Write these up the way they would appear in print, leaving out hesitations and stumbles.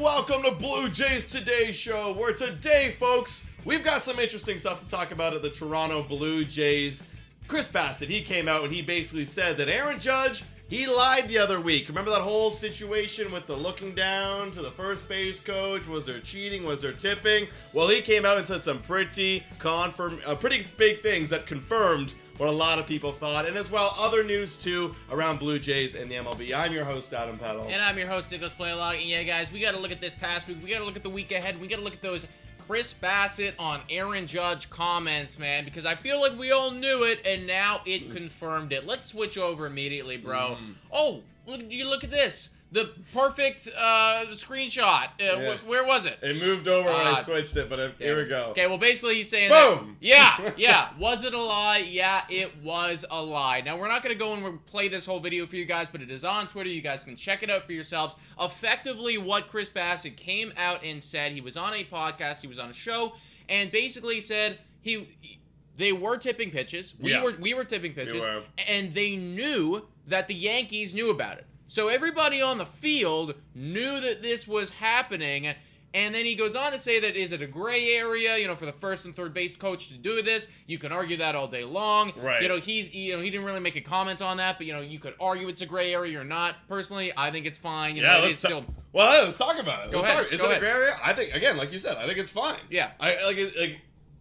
welcome to Blue Jays Today Show, where today, folks, we've got some interesting stuff to talk about at the Toronto Blue Jays. Chris Bassitt, he came out and he basically said that Aaron Judge, he lied the other week. Remember that whole situation with the looking down to the first base coach? Was there cheating? Was there tipping? Well, he came out and said some pretty big things that confirmed what a lot of people thought, and as well, other news too around Blue Jays and the MLB. I'm your host, Adam Peddle. And I'm your host, Nicholas Playlog. And yeah, guys, we got to look at this past week. We got to look at the week ahead. We got to look at those Chris Bassitt on Aaron Judge comments, man, because I feel like we all knew it, and now it confirmed it. Let's switch over immediately, bro. Oh, look at this. The perfect screenshot. Yeah. Where was it? It moved over when I switched it, but here we go. Okay, well, basically he's saying boom! That, yeah. Was it a lie? Yeah, it was a lie. Now, we're not going to go and play this whole video for you guys, but it is on Twitter. You guys can check it out for yourselves. Effectively, what Chris Bassitt came out and said, he was on a podcast, he was on a show, and basically said they were tipping pitches. We were tipping pitches, and they knew that the Yankees knew about it. So everybody on the field knew that this was happening, and then he goes on to say that is it a gray area, for the first and third base coach to do this? You can argue that all day long. Right. He didn't really make a comment on that, but you could argue it's a gray area or not. Personally, I think it's fine. Let's talk about it. Go ahead. Is it a gray area? I think, again, like you said, I think it's fine. Yeah.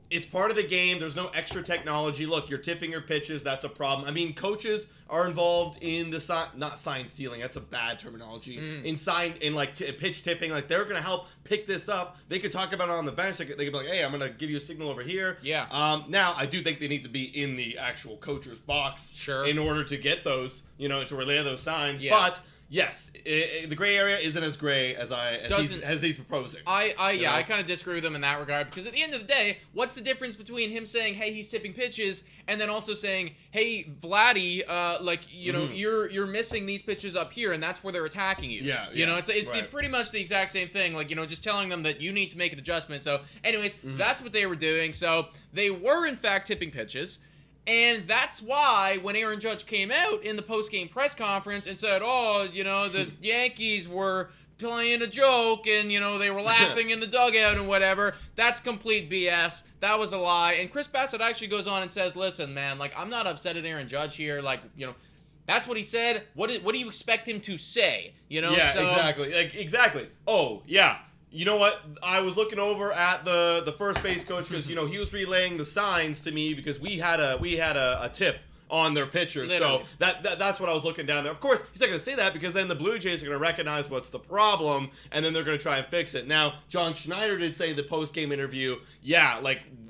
It's part of the game. There's no extra technology. Look, you're tipping your pitches. That's a problem. I mean, coaches are involved in the not sign stealing. That's a bad terminology. In pitch tipping, like they're gonna help pick this up. They could talk about it on the bench. They could be like, hey, I'm gonna give you a signal over here. Yeah. Now I do think they need to be in the actual coacher's box. Sure. In order to get those, to relay those signs. Yeah. But yes, the gray area isn't as gray as he's proposing. I kind of disagree with him in that regard, because at the end of the day, what's the difference between him saying, hey, he's tipping pitches, and then also saying, hey, Vladdy, you're missing these pitches up here, and that's where they're attacking you. Yeah. It's right. pretty much the exact same thing, just telling them that you need to make an adjustment. So anyways, that's what they were doing. So they were, in fact, tipping pitches. And that's why when Aaron Judge came out in the post-game press conference and said, the Yankees were playing a joke and, they were laughing in the dugout and whatever, that's complete BS. That was a lie. And Chris Bassitt actually goes on and says, listen, man, I'm not upset at Aaron Judge here. That's what he said. What do you expect him to say? Yeah, exactly. Exactly. Oh, yeah. You know what? I was looking over at the first base coach because he was relaying the signs to me because we had a tip on their pitchers. Literally. So that's what I was looking down there. Of course, he's not going to say that because then the Blue Jays are going to recognize what's the problem and then they're going to try and fix it. Now, John Schneider did say in the post-game interview,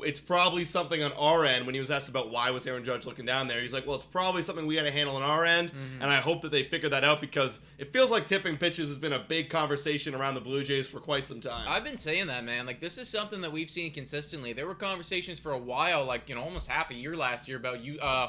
it's probably something on our end. When he was asked about why was Aaron Judge looking down there, he's like, well, it's probably something we got to handle on our end, and I hope that they figure that out because it feels like tipping pitches has been a big conversation around the Blue Jays for quite some time. I've been saying that, man. This is something that we've seen consistently. There were conversations for a while, almost half a year last year about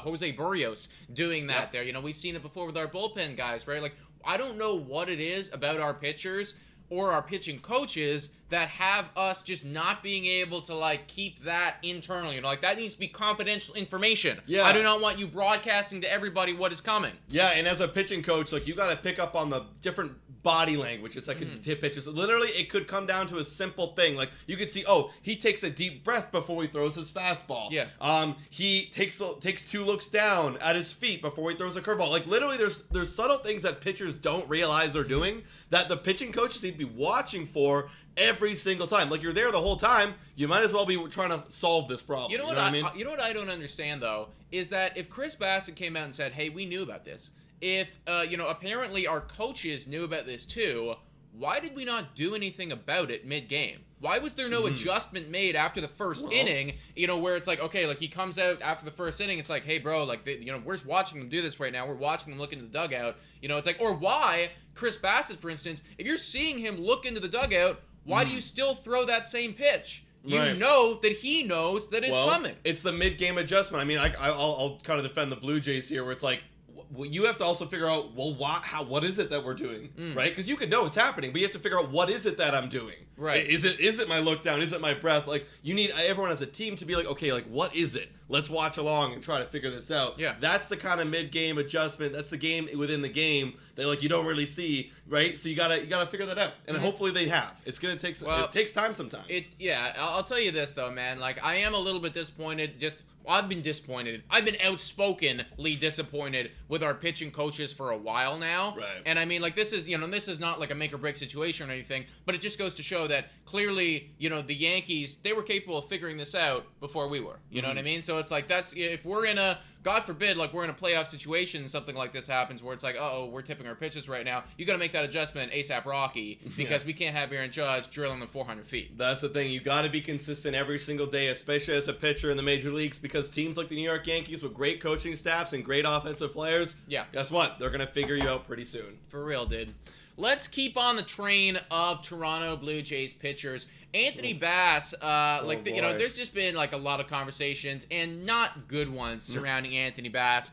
Jose Barrios doing that there. We've seen it before with our bullpen guys, right? I don't know what it is about our pitchers or our pitching coaches that have us just not being able to keep that internally. That needs to be confidential information. Yeah. I do not want you broadcasting to everybody what is coming. Yeah, and as a pitching coach, you got to pick up on the different body language. It's tip pitches. Literally, it could come down to a simple thing. You could see, he takes a deep breath before he throws his fastball. Yeah. He takes 2 looks down at his feet before he throws a curveball. Literally, there's subtle things that pitchers don't realize they're doing that the pitching coaches need to be watching for every single time. You're there the whole time, you might as well be trying to solve this problem. You know what I mean? You know what I don't understand, though, is that if Chris Bassitt came out and said, hey, we knew about this, if, apparently our coaches knew about this too, why did we not do anything about it mid-game? Why was there no adjustment made after the first inning, where it's he comes out after the first inning, it's hey, bro, we're watching them do this right now. We're watching them look into the dugout. Or why, Chris Bassitt, for instance, if you're seeing him look into the dugout, why do you still throw that same pitch? You know that he knows that it's coming. It's the mid-game adjustment. I mean, I'll kind of defend the Blue Jays here where it's you have to also figure out, well, what is it that we're doing, right? Because you could know it's happening, but you have to figure out what is it that I'm doing. Right. Is it my look down? Is it my breath? Like, you need everyone as a team to be like, okay, like, what is it? Let's watch along and try to figure this out. Yeah. That's the kind of mid-game adjustment. That's the game within the game that, like, you don't really see, right? So you gotta figure that out, and hopefully they have. It's gonna take it takes time sometimes. I'll tell you this though, man. Like, I am a little bit disappointed. I've been disappointed. I've been outspokenly disappointed with our pitching coaches for a while now. Right. And I mean, like, this is not like a make or break situation or anything, but it just goes to show that clearly, the Yankees, they were capable of figuring this out before we were. You know what I mean? So it's like, if we're in a, God forbid, like, we're in a playoff situation and something like this happens where it's like, uh-oh, we're tipping our pitches right now. You got to make that adjustment ASAP Rocky, because we can't have Aaron Judge drilling them 400 feet. That's the thing. You got to be consistent every single day, especially as a pitcher in the major leagues, because teams like the New York Yankees with great coaching staffs and great offensive players, guess what? They're going to figure you out pretty soon. For real, dude. Let's keep on the train of Toronto Blue Jays pitchers. Anthony Bass, there's just been like a lot of conversations and not good ones surrounding Anthony Bass.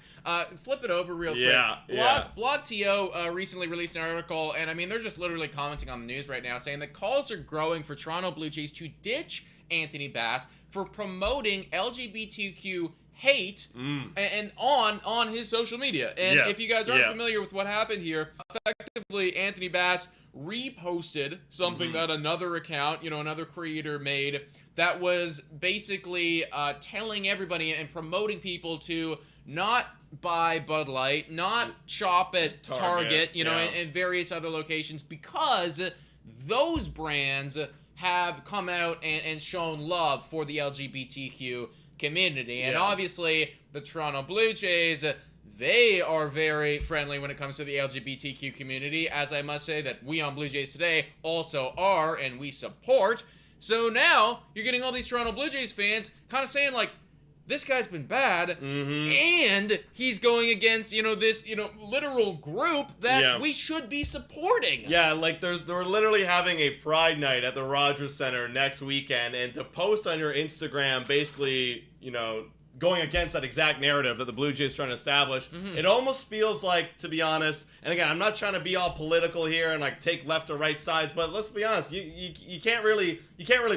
Flip it over real quick. BlogTO recently released an article, and I mean, they're just literally commenting on the news right now, saying that calls are growing for Toronto Blue Jays to ditch Anthony Bass for promoting LGBTQ hate and on his social media. And if you guys aren't familiar with what happened here, effectively Anthony Bass reposted something that another account, another creator made, that was basically telling everybody and promoting people to not buy Bud Light, not shop at Target, and various other locations, because those brands have come out and shown love for the LGBTQ community. And obviously, the Toronto Blue Jays, they are very friendly when it comes to the LGBTQ community, as I must say that we on Blue Jays Today also are, and we support. So now, you're getting all these Toronto Blue Jays fans kind of saying, like, this guy's been bad, and he's going against, this, literal group that we should be supporting. Yeah, like, they're literally having a Pride Night at the Rogers Center next weekend, and to post on your Instagram, basically, going against that exact narrative that the Blue Jays trying to establish, it almost feels like, to be honest, and again, I'm not trying to be all political here and like take left or right sides, but let's be honest, you can't really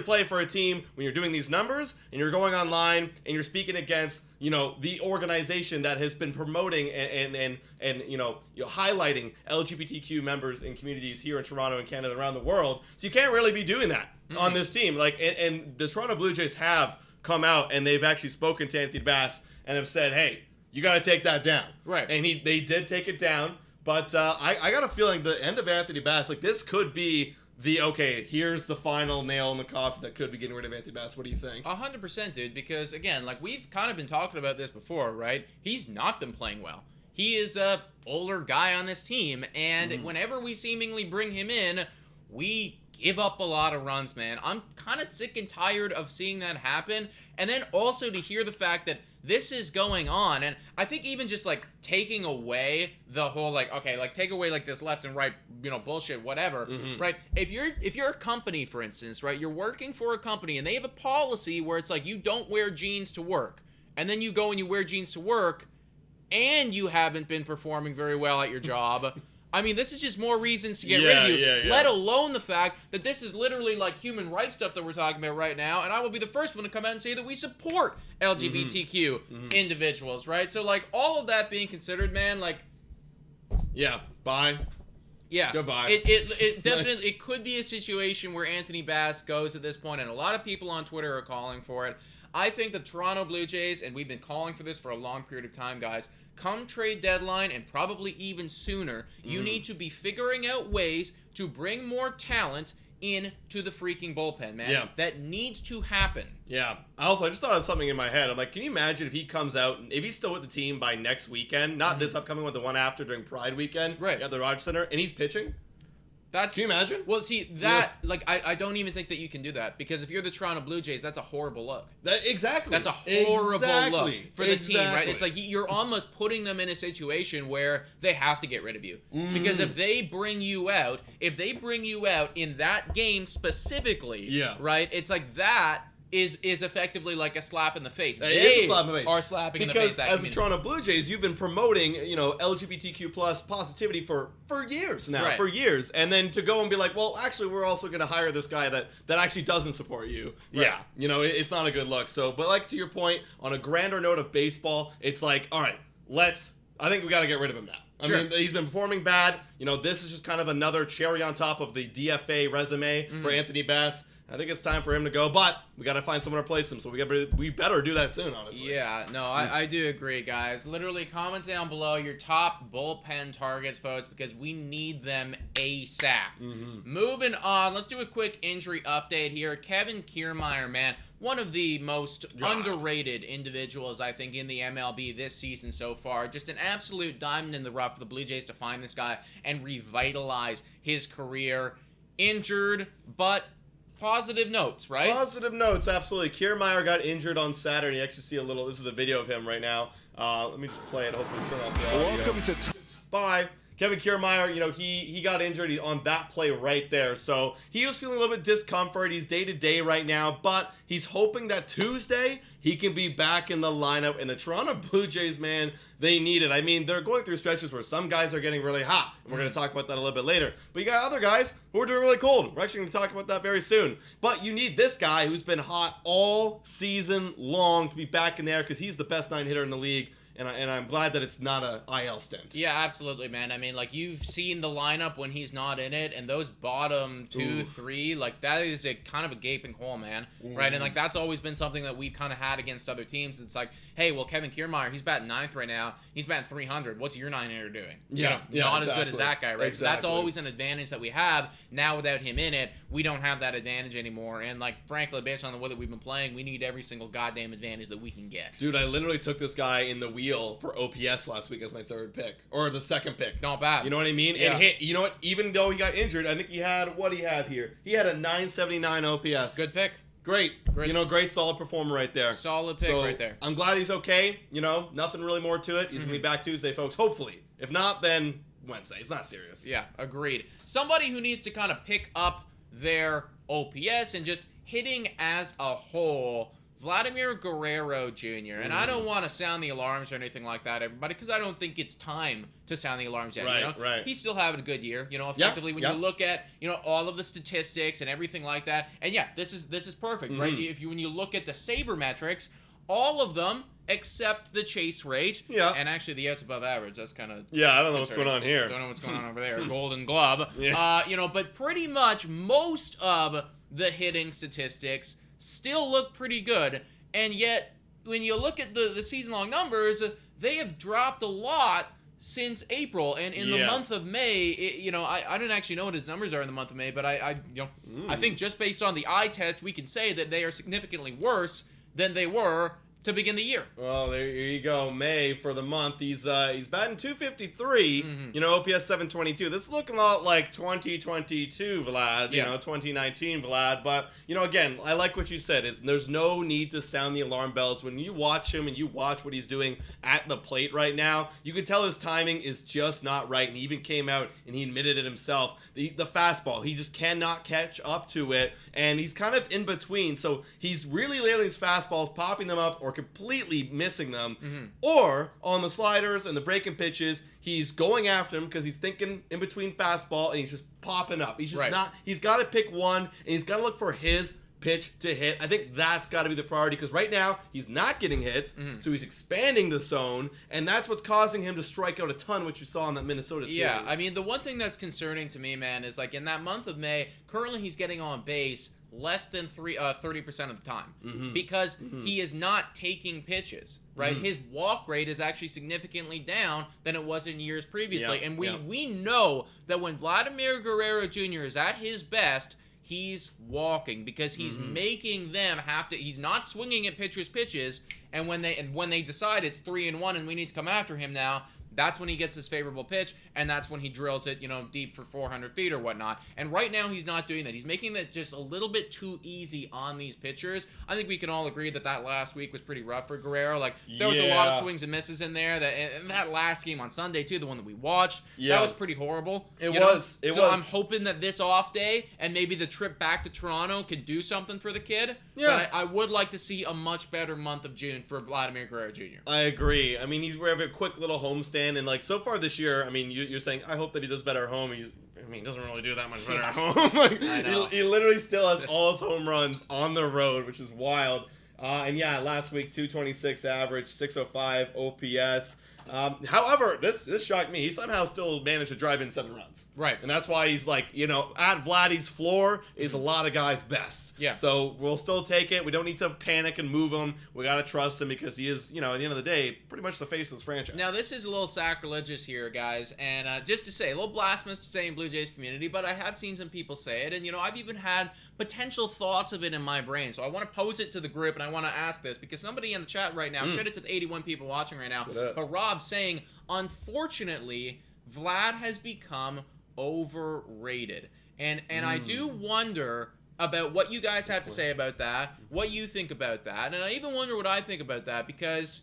play for a team when you're doing these numbers and you're going online and you're speaking against the organization that has been promoting and highlighting LGBTQ members and communities here in Toronto and Canada and around the world. So you can't really be doing that on this team. Like, and the Toronto Blue Jays have come out and they've actually spoken to Anthony Bass and have said, hey, you got to take that down. Right. And they did take it down, but I got a feeling the end of Anthony Bass, like, this could be here's the final nail in the coffin that could be getting rid of Anthony Bass. What do you think? 100%, dude, because, again, like, we've kind of been talking about this before, right? He's not been playing well. He is a older guy on this team, and whenever we seemingly bring him in, we give up a lot of runs, man. I'm kind of sick and tired of seeing that happen. And then also to hear the fact that this is going on, and I think even just like taking away the whole take away like this left and right, bullshit, whatever, right? If you're a company, for instance, right, you're working for a company and they have a policy where it's like you don't wear jeans to work, and then you go and you wear jeans to work, and you haven't been performing very well at your job. I mean, this is just more reasons to get rid of you, let alone the fact that this is literally like human rights stuff that we're talking about right now, and I will be the first one to come out and say that we support LGBTQ individuals, right? So, like, all of that being considered, man, like... Yeah, bye. Yeah. Goodbye. It definitely, it could be a situation where Anthony Bass goes at this point, and a lot of people on Twitter are calling for it. I think the Toronto Blue Jays, and we've been calling for this for a long period of time, guys, come trade deadline, and probably even sooner, you need to be figuring out ways to bring more talent into the freaking bullpen, man. Yeah. That needs to happen. Yeah. I just thought of something in my head. I'm like, can you imagine if he comes out, if he's still with the team by next weekend, not this upcoming one, the one after during Pride weekend, right, at the Rogers Center, and he's pitching? Can you imagine? Well, see, I don't even think that you can do that, because if you're the Toronto Blue Jays, that's a horrible look. Exactly. That's a horrible look for the team, right? It's like you're almost putting them in a situation where they have to get rid of you. Because if they bring you out in that game specifically, right, it's like that is effectively like a slap in the face. It is a slap in the face. Are slapping in the Because face that as the community. Toronto Blue Jays, you've been promoting, LGBTQ plus positivity for years now, Right. for years. And then to go and be like, well, actually, we're also going to hire this guy that actually doesn't support you. Right. Yeah, it's not a good look. So, but like to your point, on a grander note of baseball, it's like, all right, I think we got to get rid of him now. I Sure. mean, he's been performing bad. This is just kind of another cherry on top of the DFA resume for Anthony Bass. I think it's time for him to go, but we got to find someone to replace him, so we better do that soon, honestly. Yeah, no, I do agree, guys. Literally, comment down below your top bullpen targets, folks, because we need them ASAP. Moving on, let's do a quick injury update here. Kevin Kiermaier, man, one of the most underrated individuals, I think, in the MLB this season so far. Just an absolute diamond in the rough for the Blue Jays to find this guy and revitalize his career. Injured, but positive notes, right? Positive notes, absolutely. Kiermaier got injured on Saturday. You actually see this is a video of him right now. Let me just play it. Hopefully turn off the audio. Welcome to... Bye. Kevin Kiermaier, he got injured on that play right there. So he was feeling a little bit discomfort. He's day-to-day right now, but he's hoping that Tuesday he can be back in the lineup. And the Toronto Blue Jays, man, they need it. I mean, they're going through stretches where some guys are getting really hot. And we're going to talk about that a little bit later. But you got other guys who are doing really cold. We're actually going to talk about that very soon. But you need this guy who's been hot all season long to be back in there because he's the best 9-hitter in the league. And I'm glad that it's not a IL stint. Yeah, absolutely, man. I mean, like, you've seen the lineup when he's not in it, and those bottom 2, 3, like, that is a kind of a gaping hole, man. Right? And, like, that's always been something that we've kind of had against other teams. It's like, hey, well, Kevin Kiermaier, he's batting 9th right now. He's batting 300. What's your 9-hitter doing? Yeah, not exactly. as good as that guy, right? Exactly. So that's always an advantage that we have. Now, without him in it, we don't have that advantage anymore. And, like, frankly, based on the way that we've been playing, we need every single goddamn advantage that we can get. Dude, I literally took this guy in the wheel for OPS last week as my 3rd pick. Or the 2nd pick. Not bad. You know what I mean? Yeah. And you know what? Even though he got injured, I think he had, here? He had a 979 OPS. Good pick. Great. Great solid performer right there. Solid pick right there. I'm glad he's okay. Nothing really more to it. He's going to be back Tuesday, folks. Hopefully. If not, then Wednesday. It's not serious. Yeah, agreed. Somebody who needs to kind of pick up their OPS and just hitting as a whole, Vladimir Guerrero Jr. And I don't want to sound the alarms or anything like that, everybody, because I don't think it's time to sound the alarms yet. Right. He's still having a good year. Effectively, when you look at all of the statistics and everything like that. And yeah, this is perfect, right? When you look at the sabermetrics, all of them except the chase rate. Yeah. And actually, the outs above average. That's kind of I don't know what's going on here. Don't know what's going on over there. Golden Glove. Yeah. But pretty much most of the hitting statistics still look pretty good, and yet when you look at the season-long numbers, they have dropped a lot since April, and in the month of May, I don't actually know what his numbers are in the month of May, but I think just based on the eye test, we can say that they are significantly worse than they were to begin the year. Well, there you go. May for the month. He's batting 253. OPS 722. That's looking a lot like 2022 Vlad. 2019 Vlad. But again, I like what you said. There's no need to sound the alarm bells when you watch him and you watch what he's doing at the plate right now. You can tell his timing is just not right. And he even came out and he admitted it himself. The fastball, he just cannot catch up to it, and he's kind of in between. So he's really laying his fastballs, popping them up, or completely missing them, or on the sliders and the breaking pitches, he's going after them because he's thinking in between fastball and he's just popping up. He's just not. He's got to pick one and he's got to look for his pitch to hit. I think that's got to be the priority because right now he's not getting hits, so he's expanding the zone, and that's what's causing him to strike out a ton, which you saw in that Minnesota series. Yeah, I mean, the one thing that's concerning to me, man, is like in that month of May, currently he's getting on base less than 30% of the time because he is not taking pitches, right? His walk rate is actually significantly down than it was in years previously. And we know that when Vladimir Guerrero Jr. is at his best, he's walking because he's making them have to. He's not swinging at pitchers' pitches, and when they decide it's 3-1 and we need to come after him now, that's when he gets his favorable pitch, and that's when he drills it, deep for 400 feet or whatnot. And right now, he's not doing that. He's making that just a little bit too easy on these pitchers. I think we can all agree that last week was pretty rough for Guerrero. Like, there was a lot of swings and misses in there. And that last game on Sunday, too, the one that we watched, that was pretty horrible. It was. I'm hoping that this off day and maybe the trip back to Toronto can do something for the kid. Yeah. But I would like to see a much better month of June for Vladimir Guerrero Jr. I agree. I mean, we have a quick little homestand, and like so far this year, I mean, you're saying I hope that he does better at home. He doesn't really do that much better at home. I know. He literally still has all his home runs on the road, which is wild. And yeah, last week 226 average, 605 OPS. However, this shocked me. He somehow still managed to drive in 7 runs. Right. And that's why he's like, at Vladdy's floor is a lot of guys' best. Yeah. So we'll still take it. We don't need to panic and move him. We got to trust him because he is, at the end of the day, pretty much the face of this franchise. Now, this is a little sacrilegious here, guys. And just to say, a little blasphemous to say in Blue Jays community, but I have seen some people say it. And, I've even had potential thoughts of it in my brain. So I want to pose it to the group, and I want to ask this because somebody in the chat right now, credit to the 81 people watching right now, but Rob saying, unfortunately, Vlad has become overrated. And I do wonder about what you guys have to say about that, what you think about that, and I even wonder what I think about that, because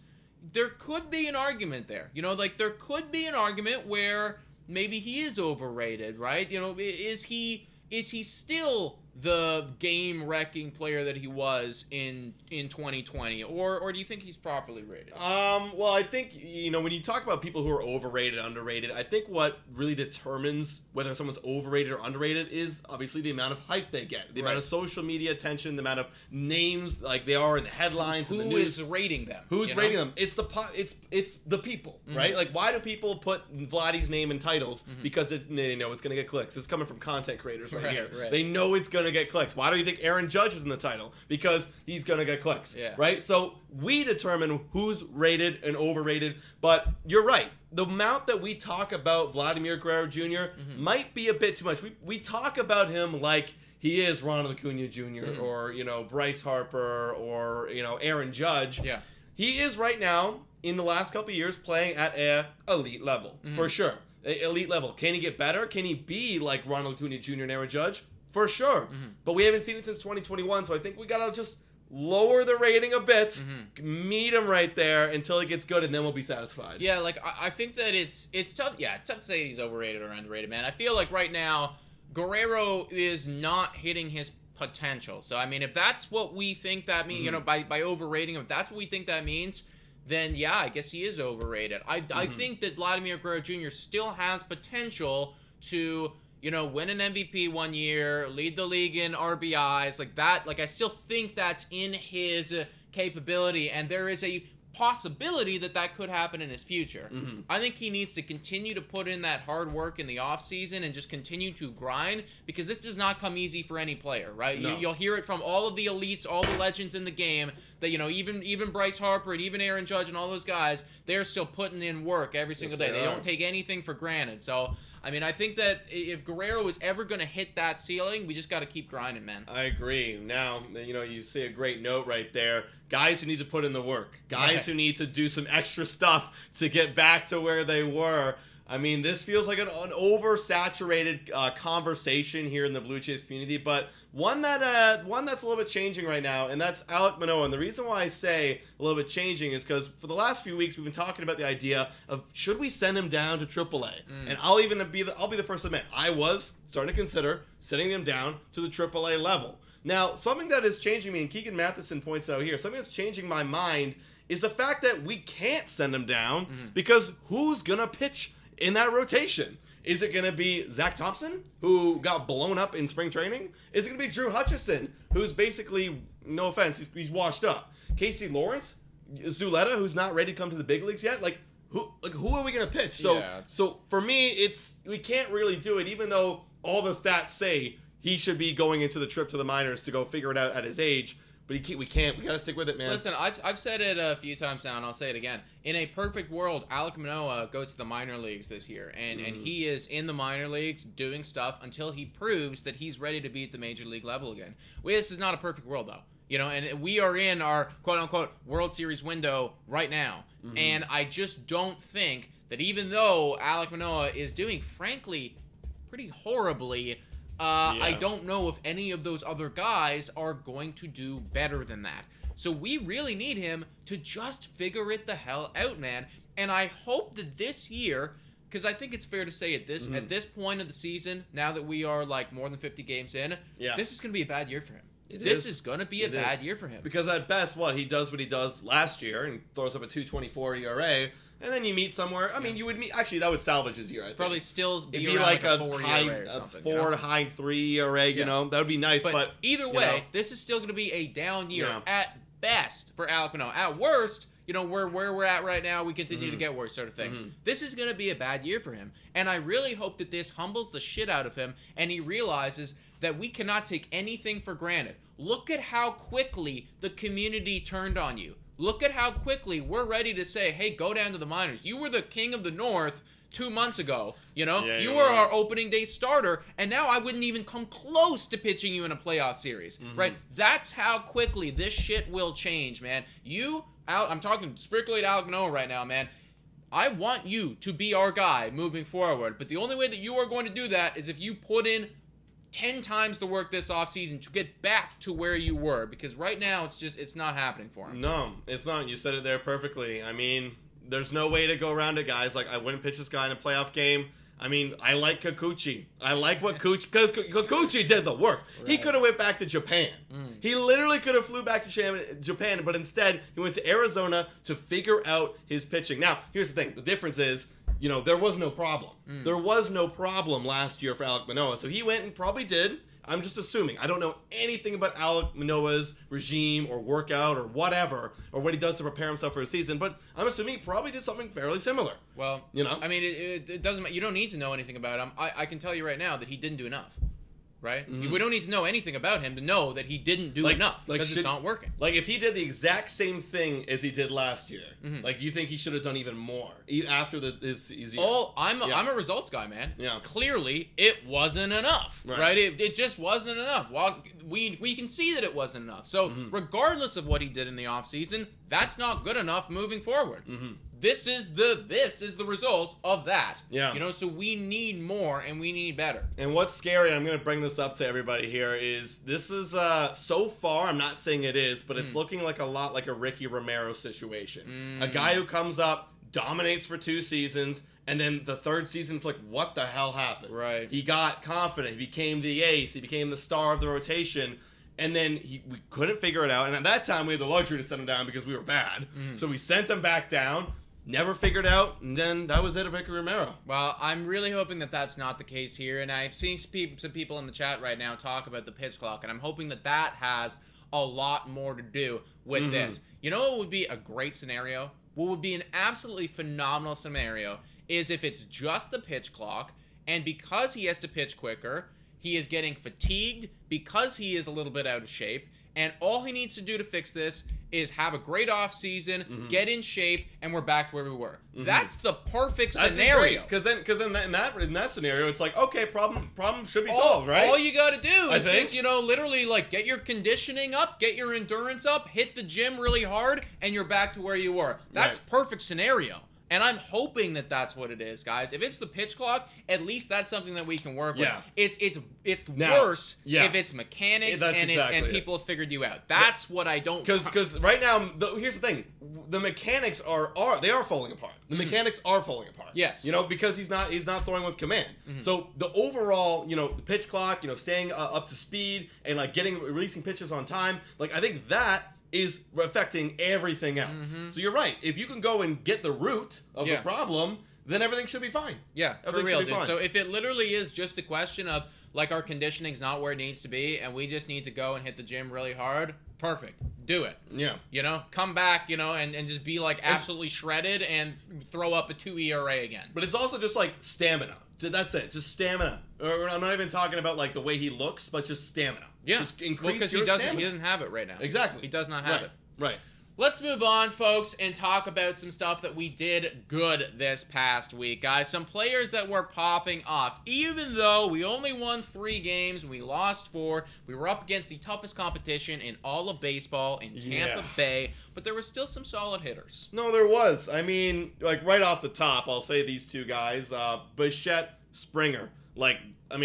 there could be an argument there. There could be an argument where maybe he is overrated, right? Is he still the game-wrecking player that he was in 2020, or do you think he's properly rated? Well, I think, when you talk about people who are overrated, underrated, I think what really determines whether someone's overrated or underrated is obviously the amount of hype they get, the amount of social media attention, the amount of names like they are in the headlines and the news. Who is rating them? Who's rating them? It's the people, right? Like, why do people put Vladdy's name in titles? Because they know it's going to get clicks. It's coming from content creators right here. Right. They know it's going to get clicks. Why do you think Aaron Judge is in the title? Because he's going to get clicks, right? So we determine who's rated and overrated, but you're right. The amount that we talk about Vladimir Guerrero Jr. might be a bit too much. We talk about him like he is Ronald Acuna Jr. Or, Bryce Harper or, Aaron Judge. Yeah. He is right now, in the last couple of years, playing at an elite level, for sure. Elite level. Can he get better? Can he be like Ronald Acuna Jr. and Aaron Judge? For sure. But we haven't seen it since 2021, so I think we got to just lower the rating a bit, meet him right there until it gets good, and then we'll be satisfied. Yeah, like, I think that it's tough. Yeah, it's tough to say he's overrated or underrated, man. I feel like right now, Guerrero is not hitting his potential. So, I mean, if that's what we think that means, by overrating him, if that's what we think that means, then yeah, I guess he is overrated. I think that Vladimir Guerrero Jr. still has potential to win an MVP one year, lead the league in RBIs, like that. Like, I still think that's in his capability, and there is a possibility that could happen in his future. I think he needs to continue to put in that hard work in the offseason and just continue to grind, because this does not come easy for any player, right? No. You'll hear it from all of the elites, all the legends in the game, that, even Bryce Harper and even Aaron Judge and all those guys, they're still putting in work every single day. They don't take anything for granted. So, I mean, I think that if Guerrero is ever going to hit that ceiling, we just got to keep grinding, man. I agree. Now, you say a great note right there. Guys who need to put in the work. Guys who need to do some extra stuff to get back to where they were. I mean, this feels like an oversaturated conversation here in the Blue Jays community, but one that's a little bit changing right now, and that's Alec Manoah. And the reason why I say a little bit changing is because for the last few weeks we've been talking about the idea of should we send him down to AAA. And I'll be the first to admit I was starting to consider sending him down to the AAA level. Now, something that is changing me, and Keegan Matheson points out here, something that's changing my mind is the fact that we can't send him down because who's gonna pitch in that rotation? Is it going to be Zach Thompson, who got blown up in spring training? Is it going to be Drew Hutchison, who's basically, no offense, he's washed up? Casey Lawrence? Zuleta, who's not ready to come to the big leagues yet? Who are we going to pitch? So for me, we can't really do it, even though all the stats say he should be going into the trip to the minors to go figure it out at his age. But we can't. We got to stick with it, man. Listen, I've said it a few times now, and I'll say it again. In a perfect world, Alec Manoah goes to the minor leagues this year, and he is in the minor leagues doing stuff until he proves that he's ready to be at the major league level again. This is not a perfect world, though. And we are in our quote-unquote World Series window right now, and I just don't think that even though Alec Manoah is doing, frankly, pretty horribly, I don't know if any of those other guys are going to do better than that. So we really need him to just figure it the hell out, man. And I hope that this year, because I think it's fair to say at this point of the season, now that we are like more than 50 games in, this is going to be a bad year for him. This is going to be a bad year for him. Because at best, he does what he does last year and throws up a 2.24 ERA, and then you meet somewhere. I mean, you would meet. Actually, that would salvage his year. I think. Probably still be It'd be around like a 4 high, ERA or something. 4 high 3 ERA. You know, that would be nice. But either way, this is still going to be a down year at best for Alec Manoah. At worst, where we're at right now, we continue to get worse, sort of thing. This is going to be a bad year for him, and I really hope that this humbles the shit out of him, and he realizes that we cannot take anything for granted. Look at how quickly the community turned on you. Look at how quickly we're ready to say, hey, go down to the minors. You were the king of the North 2 months ago, you were our opening day starter, and now I wouldn't even come close to pitching you in a playoff series, right? That's how quickly this shit will change, man. I'm talking strictly to Alec Manoah right now, man. I want you to be our guy moving forward, but the only way that you are going to do that is if you put in 10 times the work this offseason to get back to where you were, because right now it's not happening for him. No, it's not. You said it there perfectly. I mean, there's no way to go around it, guys. Like, I wouldn't pitch this guy in a playoff game. I mean, I like Kikuchi. I like what because Kikuchi did the work. Right. He could have went back to Japan. He literally could have flew back to Japan, but instead he went to Arizona to figure out his pitching. Now, here's the thing. The difference is, there was no problem. There was no problem last year for Alec Manoah. So he went and probably did. I'm just assuming. I don't know anything about Alec Manoah's regime or workout or whatever, or what he does to prepare himself for a season, but I'm assuming he probably did something fairly similar. Well, I mean, it doesn't matter. You don't need to know anything about him. I can tell you right now that he didn't do enough. Right? We don't need to know anything about him to know that he didn't do enough because it's not working. Like, if he did the exact same thing as he did last year, you think he should have done even more after his year? I'm a results guy, man. Yeah. Clearly, it wasn't enough, right? It just wasn't enough. Well, we can see that it wasn't enough. So, regardless of what he did in the offseason, that's not good enough moving forward. This is the result of that. Yeah. So we need more and we need better. And what's scary, and I'm going to bring this up to everybody here, is this is, so far, I'm not saying it is, but it's looking like a lot like a Ricky Romero situation. A guy who comes up, dominates for 2 seasons, and then the 3rd season, it's like, what the hell happened? Right. He got confident. He became the ace. He became the star of the rotation. And then we couldn't figure it out. And at that time, we had the luxury to send him down because we were bad. So we sent him back down. Never figured out, and then that was it of Ricky Romero. Well, I'm really hoping that that's not the case here, and I've seen some people in the chat right now talk about the pitch clock, and I'm hoping that that has a lot more to do with this. You know what would be a great scenario? What would be an absolutely phenomenal scenario is if it's just the pitch clock, and because he has to pitch quicker, he is getting fatigued because he is a little bit out of shape, and all he needs to do to fix this is have a great off season, get in shape, and we're back to where we were. That's the perfect scenario. Because then in that scenario, it's like, okay, problem should be solved, right? All you got to do is just literally like get your conditioning up, get your endurance up, hit the gym really hard, and you're back to where you were. That's perfect scenario. And I'm hoping that that's what it is, guys. If it's the pitch clock, at least that's something that we can work with. It's worse if it's mechanics and people have figured you out. That's what I don't. Because right now, here's the thing: the mechanics are falling apart. The mechanics are falling apart. Yes. Because he's not throwing with command. So the overall, the pitch clock, staying up to speed and like releasing pitches on time, like I think that is affecting everything else. So you're right. If you can go and get the root of the problem, then everything should be fine. Yeah, for real, dude. So if it literally is just a question of, like, our conditioning's not where it needs to be, and we just need to go and hit the gym really hard, perfect. Do it. Yeah. Come back, and just be, like, absolutely shredded and throw up a 2 ERA again. But it's also just, like, stamina. That's it. Just stamina. Or I'm not even talking about, like, the way he looks, but just stamina. Yeah. Just increase your because stamina. He doesn't have it right now. Exactly. He does not have it. Right. Let's move on, folks, and talk about some stuff that we did good this past week, guys. Some players that were popping off. Even though we only won 3 games, we lost 4. We were up against the toughest competition in all of baseball in Tampa Bay, but there were still some solid hitters. No, there was. I mean, like right off the top, I'll say these 2 guys, Bichette, Springer.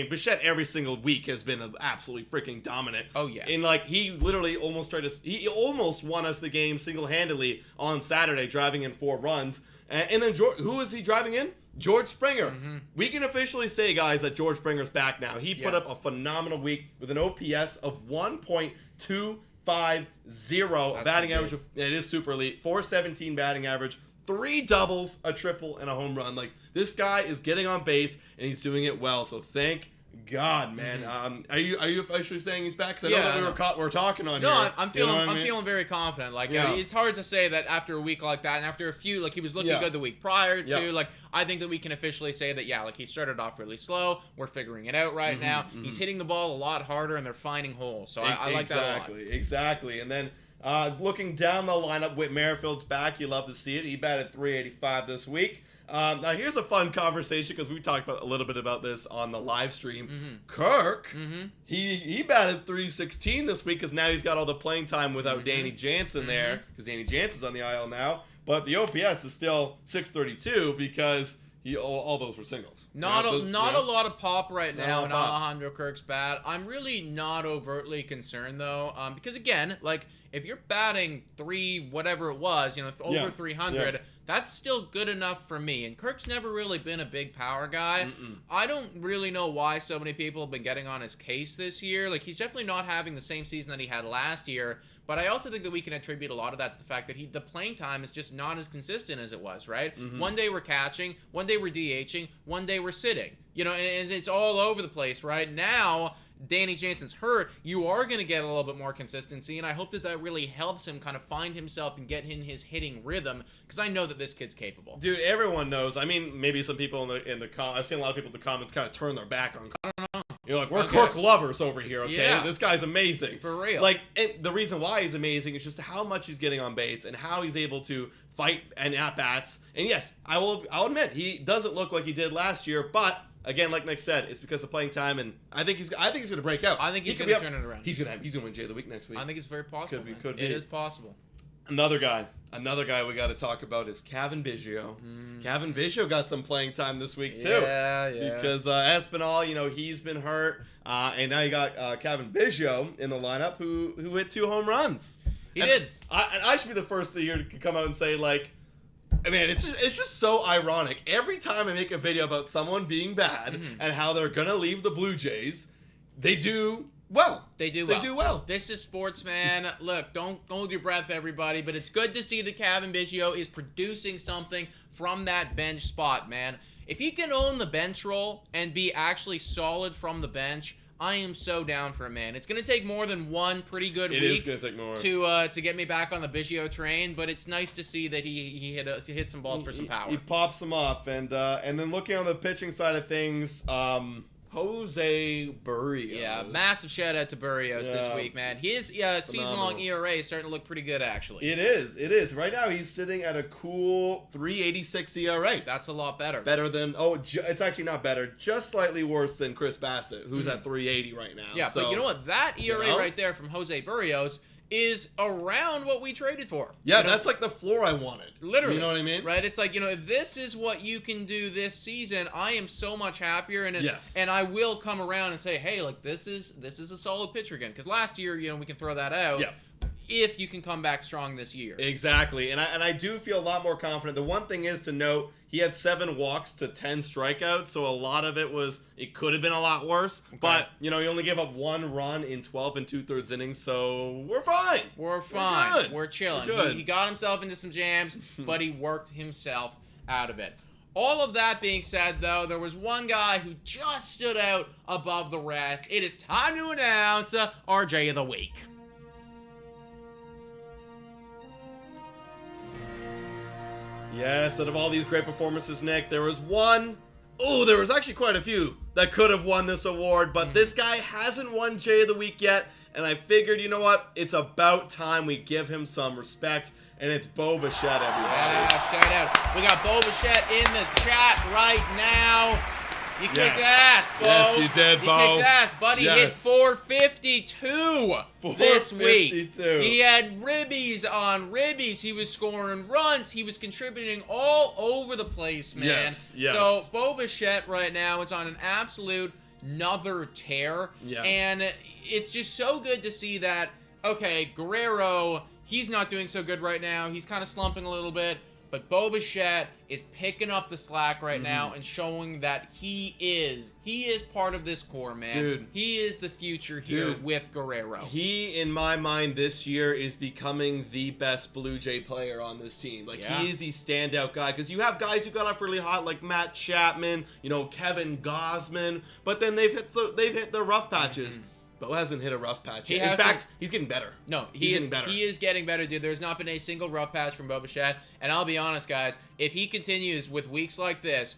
Bichette every single week has been absolutely freaking dominant. Oh, yeah. And, he literally he almost won us the game single-handedly on Saturday, driving in 4 runs. And then, who is he driving in? George Springer. Mm-hmm. We can officially say, guys, that George Springer's back now. He put up a phenomenal week with an OPS of 1.250. Batting average, it is super elite. 417 batting average. 3 doubles, a triple, and a home run. This guy is getting on base, and he's doing it well. So thank God, man. Mm-hmm. Are you officially saying he's back? Because I know that we were talking on here. No, I'm feeling very confident. It's hard to say that after a week like that, and after a few, he was looking good the week prior to. I think that we can officially say that he started off really slow. We're figuring it out right now. Mm-hmm. He's hitting the ball a lot harder, and they're finding holes. So I like that a lot. Exactly. And then looking down the lineup, Whit Merrifield's back. You love to see it. He batted .385 this week. Now here's a fun conversation because we talked a little bit about this on the live stream. Mm-hmm. Kirk, he batted .316 this week because now he's got all the playing time without Danny Jansen there because Danny Jansen's on the IL now. But the OPS is still .632 because all those were singles. Not a lot of pop right now in Alejandro Kirk's bat. I'm really not overtly concerned though, because again, if you're batting 3 whatever it was, over 300, that's still good enough for me. And Kirk's never really been a big power guy. I don't really know why so many people have been getting on his case this year. He's definitely not having the same season that he had last year. But I also think that we can attribute a lot of that to the fact that the playing time is just not as consistent as it was, right? Mm-hmm. One day we're catching, one day we're DHing, one day we're sitting. And it's all over the place, right? Now, Danny Jansen's hurt, you are going to get a little bit more consistency, and I hope that really helps him kind of find himself and get in his hitting rhythm, because I know that this kid's capable. Dude, everyone knows. I mean, maybe some people in the I've seen a lot of people in the comments kind of turn their back on. I don't know. We're Kirk lovers over here, okay? Yeah. This guy's amazing. For real. And the reason why he's amazing is just how much he's getting on base and how he's able to fight and at bats. And yes, I'll admit he doesn't look like he did last year, but again, like Nick said, it's because of playing time, and I think he's going to break out. I think he's going to turn it around. He's going to win Jay of the Week next week. I think it's very possible. Could be. It is possible. Another guy we got to talk about is Cavan Biggio. Cavan Biggio got some playing time this week too. Yeah. Because Espinal, he's been hurt, and now you got Cavan Biggio in the lineup who hit 2 home runs. He did. I should be the first to hear to come out and say man, it's just so ironic. Every time I make a video about someone being bad and how they're gonna leave the Blue Jays, they do well. They do well. This is sports, man. Look, don't hold your breath, everybody, but it's good to see that Cavan Biggio is producing something from that bench spot, man. If he can own the bench role and be actually solid from the bench, I am so down for it, man. It's going to take more than one pretty good week. It is going to take more. To get me back on the Biggio train, but it's nice to see that he hit some balls for some power. He pops them off, and then looking on the pitching side of things, Jose Berrios. Yeah, massive shout out to Berrios this week, man. His season-long ERA is starting to look pretty good, actually. It is. Right now, he's sitting at a cool 3.86 ERA. That's a lot better. Better than it's actually not better. Just slightly worse than Chris Bassitt, who's at 3.80 right now. Yeah, but you know what? That ERA right there from Jose Berrios is around what we traded for. Yeah, that's like the floor I wanted. Literally. You know what I mean? Right? It's if this is what you can do this season, I am so much happier. And I will come around and say, hey, this is a solid pitcher again. Because last year, we can throw that out. Yeah. If you can come back strong this year. Exactly. And I do feel a lot more confident. The one thing is to note, he had 7 walks to 10 strikeouts, so a lot of it could have been a lot worse. Okay. But, he only gave up 1 run in 12 2/3 innings, so we're fine. We're fine. We're good. We're chilling. We're good. He got himself into some jams, but he worked himself out of it. All of that being said, though, there was one guy who just stood out above the rest. It is time to announce our Jay of the Week. Yes, out of all these great performances, Nick, there was one. Oh, there was actually quite a few that could have won this award, but this guy hasn't won Jay of the Week yet, and I figured, you know what? It's about time we give him some respect. and it's Bo Bichette, everybody. Yeah, shout out. We got Bo Bichette in the chat right now. You kicked ass, Bo. Yes, you did, Bo. You kicked ass, buddy. Yes. Hit 452 this week. 452. He had ribbies on ribbies. He was scoring runs. He was contributing all over the place, man. Yes, yes. So Bo Bichette right now is on an absolute another tear. Yeah. And it's just so good to see that, okay, Guerrero, he's not doing so good right now. He's kind of slumping a little bit. But Bo Bichette is picking up the slack right now and showing that he is part of this core, man. Dude. He is the future here with Guerrero. He, in my mind, this year is becoming the best Blue Jay player on this team. Like, he is the standout guy. Because you have guys who got off really hot, like Matt Chapman, you know, Kevin Gausman. But then they've hit the rough patches. Bo hasn't hit a rough patch yet. In fact, he's getting better. No, he is getting better, dude. There's not been a single rough patch from Bo Bichette. And I'll be honest, guys, if he continues with weeks like this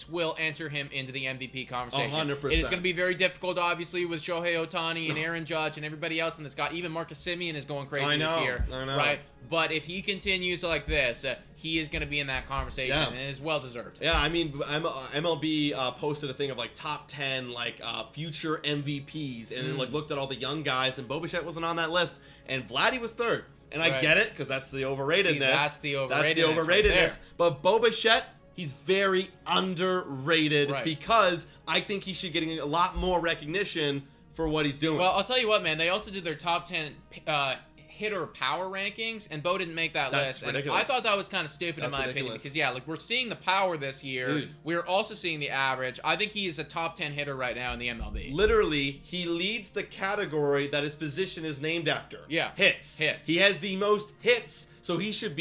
will enter him into the MVP conversation. 100%. It is going to be very difficult, obviously, with Shohei Ohtani and Aaron Judge and everybody else in this guy. Even Marcus Semien is going crazy this year. I know. Right? But if he continues like this, he is going to be in that conversation, and it is well-deserved. Yeah, I mean, MLB posted a thing of, like, top 10, like, future MVPs, and like looked at all the young guys, and Bo Bichette wasn't on that list, and Vladdy was third. And I get it, because that's the overratedness. See, that's the overratedness right there. But Bo Bichette, he's very underrated because I think he should get a lot more recognition for what he's doing. Well, I'll tell you what, man. They also did their top 10 hitter power rankings, and Bo didn't make that list. Ridiculous. And I thought that was kind of stupid in my opinion because, like, we're seeing the power this year. Dude. We're also seeing the average. I think he is a top 10 hitter right now in the MLB. Literally, he leads the category that his position is named after. Yeah. Hits. He has the most hits, so he should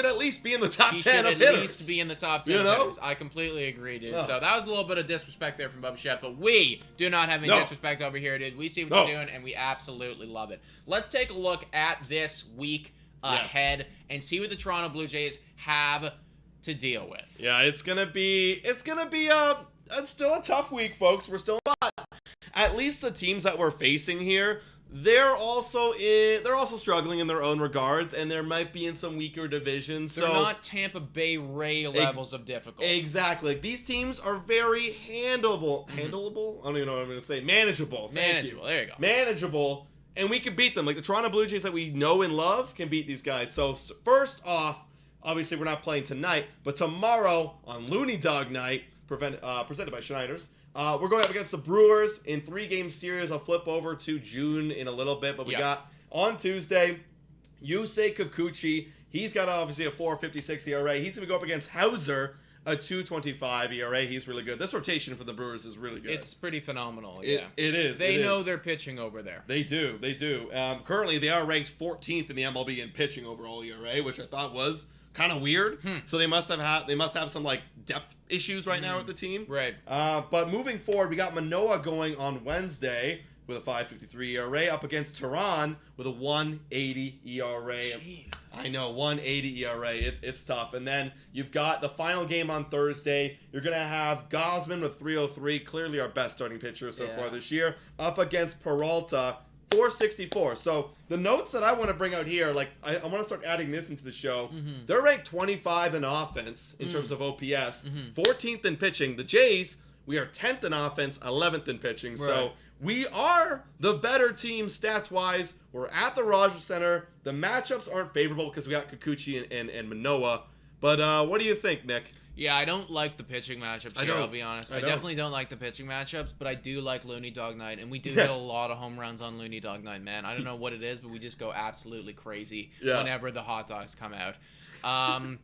at least be in the top 10 of hitters. He should at least be in the top 10 hitters. I completely agree, dude. Oh. So that was a little bit of disrespect there from Bo Bichette, but we do not have any disrespect over here, dude. We see what you're doing, and we absolutely love it. Let's take a look at this week ahead and see what the Toronto Blue Jays have to deal with. Yeah, it's gonna be still a tough week, folks. We're still not. At least the teams that we're facing here, they're also struggling in their own regards, and there might be in some weaker divisions. They're not Tampa Bay Ray levels of difficulty. Exactly. These teams are very handleable. Handleable? I don't even know what I'm going to say. Manageable. Manageable. There you go. Manageable. And we can beat them. Like the Toronto Blue Jays that we know and love can beat these guys. So first off, obviously we're not playing tonight, but tomorrow on Looney Dog Night, presented by Schneider's, we're going up against the Brewers in 3-game series. I'll flip over to June in a little bit, but we got on Tuesday, Yusei Kikuchi. He's got obviously a 4.56 ERA. He's going to go up against Hauser, a 2.25 ERA. He's really good. This rotation for the Brewers is really good. It's pretty phenomenal. Yeah, it is. They know they're pitching over there. They do. They do. Currently, they are ranked 14th in the MLB in pitching overall ERA, which I thought was kind of weird. So they must have some like depth issues right now with the team. Right. But moving forward, we got Manoah going on Wednesday with a 5.53 ERA up against Tehran with a 1.80 ERA. Jeez. I know, 1.80 ERA. It's tough. And then you've got the final game on Thursday. You're going to have Gausman with 3.03, clearly our best starting pitcher so far this year, up against Peralta, 4.64. So the notes that I want to bring out here, like I want to start adding this into the show. They're ranked 25 in offense in terms of OPS, 14th in pitching. The Jays, we are 10th in offense, 11th in pitching. Right. So we are the better team stats-wise. We're at the Rogers Center. The matchups aren't favorable because we got Kikuchi and Manoah. But what do you think, Nick? Yeah, I don't like the pitching matchups here, I'll be honest. I definitely don't like the pitching matchups, but I do like Looney Dog Night, and we do hit a lot of home runs on Looney Dog Night, man. I don't know what it is, but we just go absolutely crazy whenever the hot dogs come out.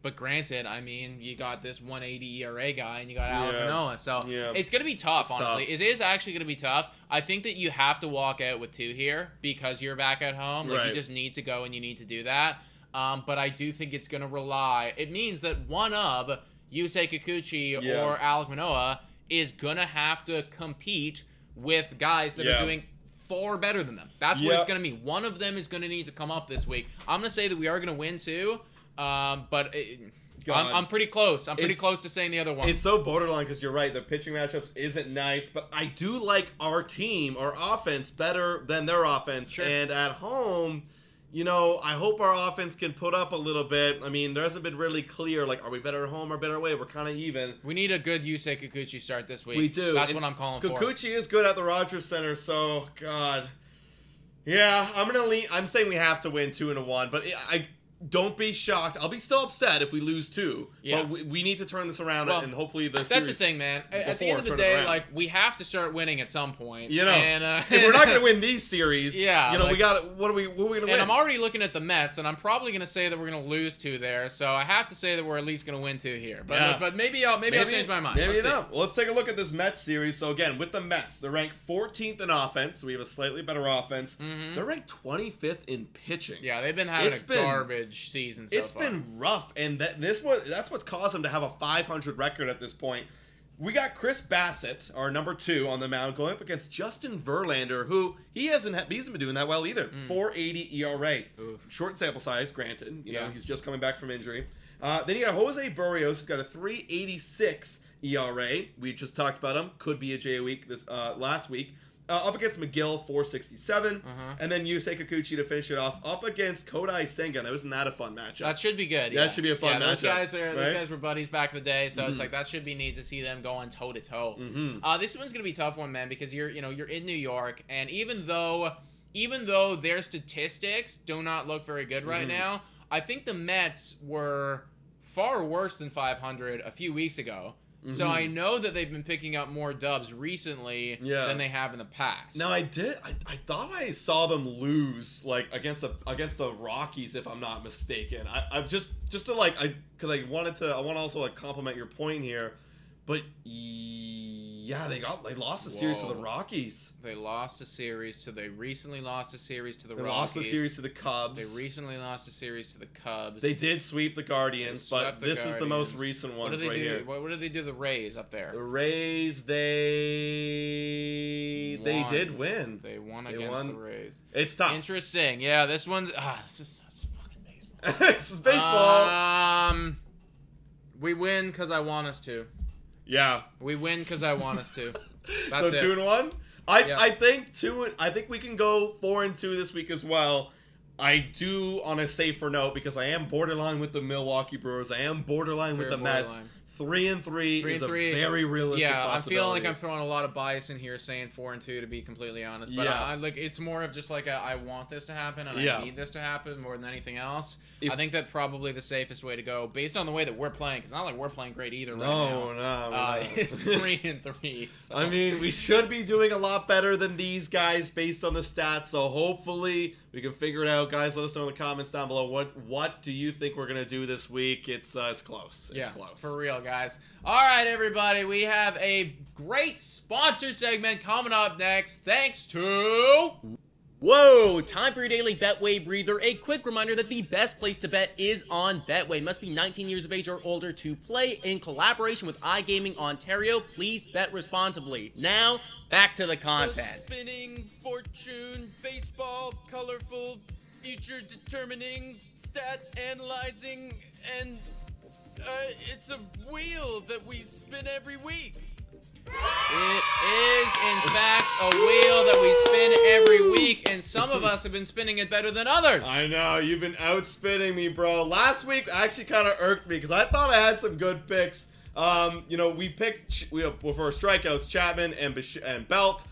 But granted, I mean, you got this 1.80 ERA guy, and you got Alec Manoah, so it's going to be tough, honestly. It is actually going to be tough. I think that you have to walk out with 2 here because you're back at home. Like, you just need to go, and you need to do that. But I do think it's going to rely. It means that one of Yusei Kikuchi or Alec Manoah is going to have to compete with guys that are doing far better than them. That's what it's going to mean. One of them is going to need to come up this week. I'm going to say that we are going to win too, but I'm pretty close. I'm pretty close to saying the other one. It's so borderline because you're right. The pitching matchups isn't nice, but I do like our team, our offense, better than their offense. Sure. And at home, you know, I hope our offense can put up a little bit. I mean, there hasn't been really clear, like, are we better at home or better away? We're kind of even. We need a good Yusei Kikuchi start this week. We do. That's what I'm calling for. Kikuchi is good at the Rogers Center, so, God. Yeah, I'm saying we have to win 2-1, but don't be shocked. I'll be still upset if we lose 2. Yeah. But we need to turn this around, and hopefully the series. That's the thing, man. At the end of the day, like, we have to start winning at some point. You know, and, if we're not going to win these series, yeah, you know, we got who are we going to win? And I'm already looking at the Mets, and I'm probably going to say that we're going to lose 2 there. So I have to say that we're at least going to win 2 here. But maybe I'll change my mind. Maybe not. Well, let's take a look at this Mets series. So again, with the Mets, they're ranked 14th in offense. So we have a slightly better offense. Mm-hmm. They're ranked 25th in pitching. Yeah, they've been having garbage season so far. It's been rough, and that's what's caused them to have a 500 record at this point. We got Chris Bassitt, our number 2 on the mound, going up against Justin Verlander, who he hasn't been doing that well either. 4.80 ERA, short sample size, granted. You know, he's just coming back from injury. Then you got Jose Barrios, who's got a 3.86 ERA. We just talked about him. Could be a J a week this last week. Up against McGill, 4.67, and then Yusei Kikuchi to finish it off up against Kodai Senga. Now, isn't that a fun matchup? That should be good. That should be a fun matchup. Those guys were buddies back in the day, so it's like that should be neat to see them going toe to toe. This one's gonna be a tough one, man, because you're in New York, and even though their statistics do not look very good right now, I think the Mets were far worse than 500 a few weeks ago. So I know that they've been picking up more dubs recently than they have in the past. Now I thought I saw them lose like against the Rockies, if I'm not mistaken. I just to because I want to also like compliment your point here, but yeah, they lost a series to the Rockies. They recently lost a series to the Rockies. They lost a series to the Cubs. They recently lost a series to the Cubs. They did sweep the Guardians, but this is the most recent one right here. What did they do to the Rays up there? The Rays, they did win. They won against the Rays. It's tough. Interesting. Yeah, this is fucking baseball. This is baseball. We win because I want us to. Yeah. We win because I want us to. That's so 2-1. I think we can go 4-2 this week as well. I do on a safer note because I am borderline with the Milwaukee Brewers. I am borderline with the Mets. 3-3 is a very realistic possibility. I'm feeling like I'm throwing a lot of bias in here saying 4-2 to be completely honest. But it's more of just like I want this to happen and I need this to happen more than anything else. I think that probably the safest way to go, based on the way that we're playing, because it's not like we're playing great either right now. It's 3-3. So. I mean, we should be doing a lot better than these guys based on the stats. So hopefully we can figure it out, guys. Let us know in the comments down below. What do you think we're gonna do this week? It's close. It's close for real, guys. All right, everybody. We have a great sponsor segment coming up next. Thanks to. Whoa! Time for your daily Betway breather. A quick reminder that the best place to bet is on Betway. Must be 19 years of age or older to play. In collaboration with iGaming Ontario, please bet responsibly. Now, back to the content. Spinning, fortune, baseball, colorful, future determining, stat analyzing, and it's a wheel that we spin every week. It is, in fact, a wheel that we spin every week, and some of us have been spinning it better than others. I know, you've been outspinning me, bro. Last week actually kind of irked me because I thought I had some good picks. We picked for strikeouts Chapman and Belt.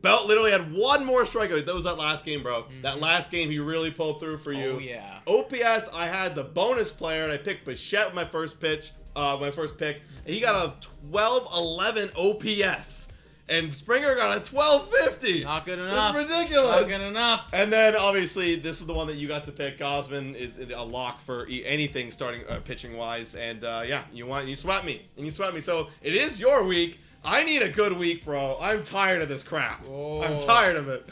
Belt literally had one more strikeout. That was that last game, bro. That last game, he really pulled through for you. Oh, yeah. OPS, I had the bonus player, and I picked Bichette with my first pick. And he got a 1211 OPS. And Springer got a 1250. Not good enough. That's ridiculous. Not good enough. And then, obviously, this is the one that you got to pick. Gosman is a lock for anything starting pitching-wise. And, you swept me. And you swept me. So, it is your week. I need a good week, bro. I'm tired of this crap. Oh. I'm tired of it.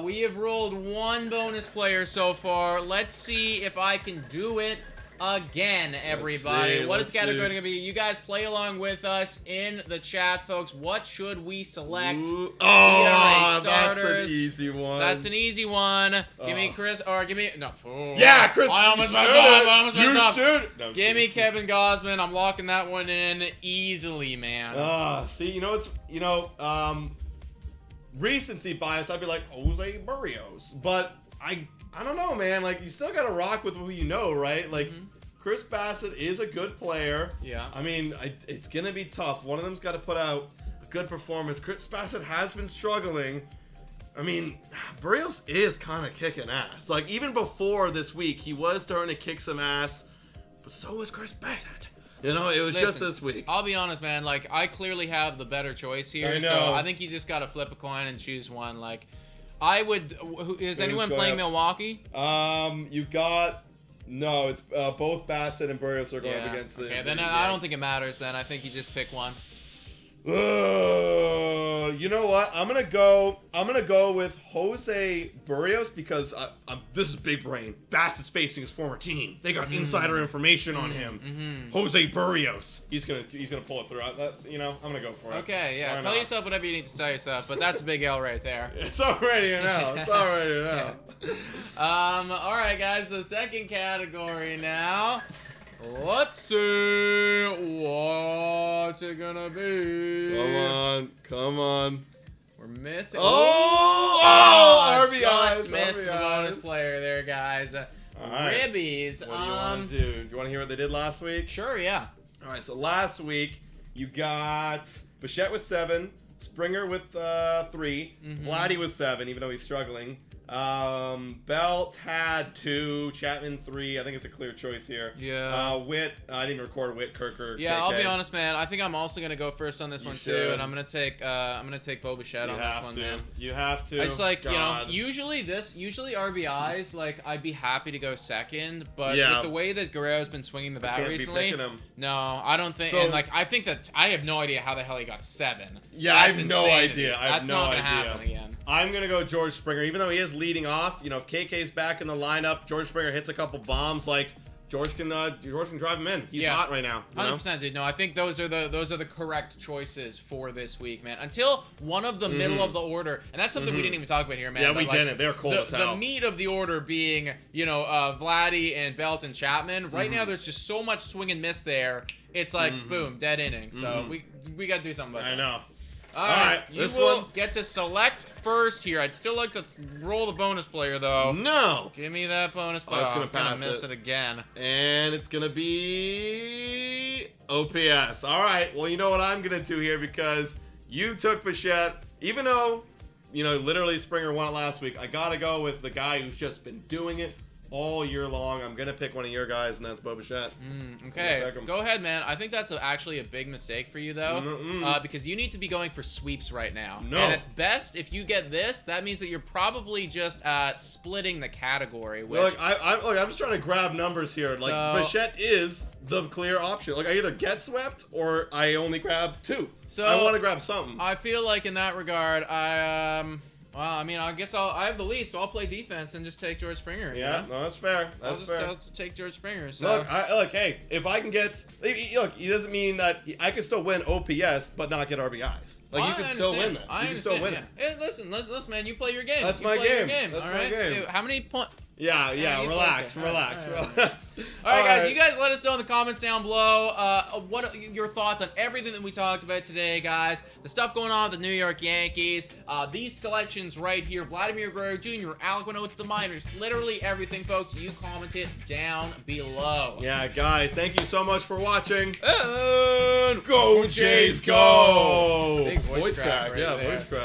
We have rolled one bonus player so far. Let's see if I can do it again, everybody. What is the category going to be? You guys play along with us in the chat, folks. What should we select? Oh, that's an easy one. That's an easy one. Give me Chris, or give me, no. Oh. Yeah, Chris. I almost messed up. No, give me Kevin Gosman. I'm locking that one in easily, man. See, recency bias, I'd be like Jose Barrios. But I don't know, man. Like, you still got to rock with who you know, right? Like, Chris Bassitt is a good player. Yeah. I mean, it's going to be tough. One of them's got to put out a good performance. Chris Bassitt has been struggling. I mean, Barrios is kind of kicking ass. Like, even before this week, he was starting to kick some ass. But so was Chris Bassitt. You know, it was just this week. I'll be honest, man. Like, I clearly have the better choice here. I know. So I think you just got to flip a coin and choose one. Like, I would... Is anyone playing Milwaukee? You got... No, it's both Bassitt and Barrios are going up against the... Okay, then I don't think it matters then. I think you just pick one. You know what? I'm gonna go with Jose Barrios because this is big brain. Bassett's facing his former team. They got insider information on him. Jose Barrios. He's gonna pull it through. I'm gonna go for it. Okay, yeah. Tell yourself whatever you need to tell yourself, but that's a big L right there. It's already an L. It's already an L. All right, guys. So second category now. Let's see what's it gonna be. Come on. We're missing. RBIs. Just missed the bonus player there, guys. Ribbies. What do you want to do? Do you want to hear what they did last week? Sure, yeah. All right. So last week you got Bichette with 7, Springer with 3, Vladdy with 7, even though he's struggling. Belt had 2, Chapman 3. I think it's a clear choice here. Yeah. Witt, I didn't record Witt, Kirker. Yeah, KK. I'll be honest, man. I think I'm also gonna go first on this one too, and I'm gonna take Bo Bichette on this one, man. You have to. It's like, usually RBIs, like I'd be happy to go second, but with the way that Guerrero's been swinging the bat recently, no, I don't think. And like, I think that I have no idea how the hell he got 7. Yeah, I have no idea. That's not gonna happen again. I'm gonna go George Springer, even though he is leading off. You know, if KK's back in the lineup, George Springer hits a couple bombs. Like George can drive him in. He's hot right now. 100%, dude. No, I think those are the correct choices for this week, man. Until one of the middle of the order, and that's something we didn't even talk about here, man. Yeah, we didn't. They're cool as hell. The meat of the order being, Vladdy and Belt and Chapman. Right now, there's just so much swing and miss there. It's like boom, dead inning. So we got to do something about that. I know. All right, you will get to select first here. I'd still like to roll the bonus player, though. No. Give me that bonus player. It's gonna miss it again. And it's gonna be OPS. All right. Well, you know what I'm gonna do here because you took Bichette, even though literally Springer won it last week. I gotta go with the guy who's just been doing it all year long. I'm gonna pick one of your guys, and that's Bo Bichette. Okay, go ahead, man. I think that's actually a big mistake for you, though, because you need to be going for sweeps right now. No. And at best, if you get this, that means that you're probably just splitting the category. Which, look, I'm just trying to grab numbers here. Like, Bichette is the clear option. Like, I either get swept or I only grab 2. So I want to grab something. I feel like in that regard, well, I mean, I guess I have the lead, so I'll play defense and just take George Springer. Yeah, no, that's fair. I'll just take George Springer. So. Look, hey, if I can get, look, it doesn't mean that I can still win OPS, but not get RBIs. Like, you can still win that. You can still win it. Hey, listen, man, you play your game. That's my game. That's my game. Dude, how many points? Yeah, relax. All right, guys, you guys let us know in the comments down below what are your thoughts on everything that we talked about today, guys. The stuff going on with the New York Yankees, these selections right here, Vladimir Guerrero Jr., Alec Manoah to the minors, literally everything, folks. You comment it down below. Yeah, guys, thank you so much for watching. And go Jays, go! Big voice crack right there. Voice crack.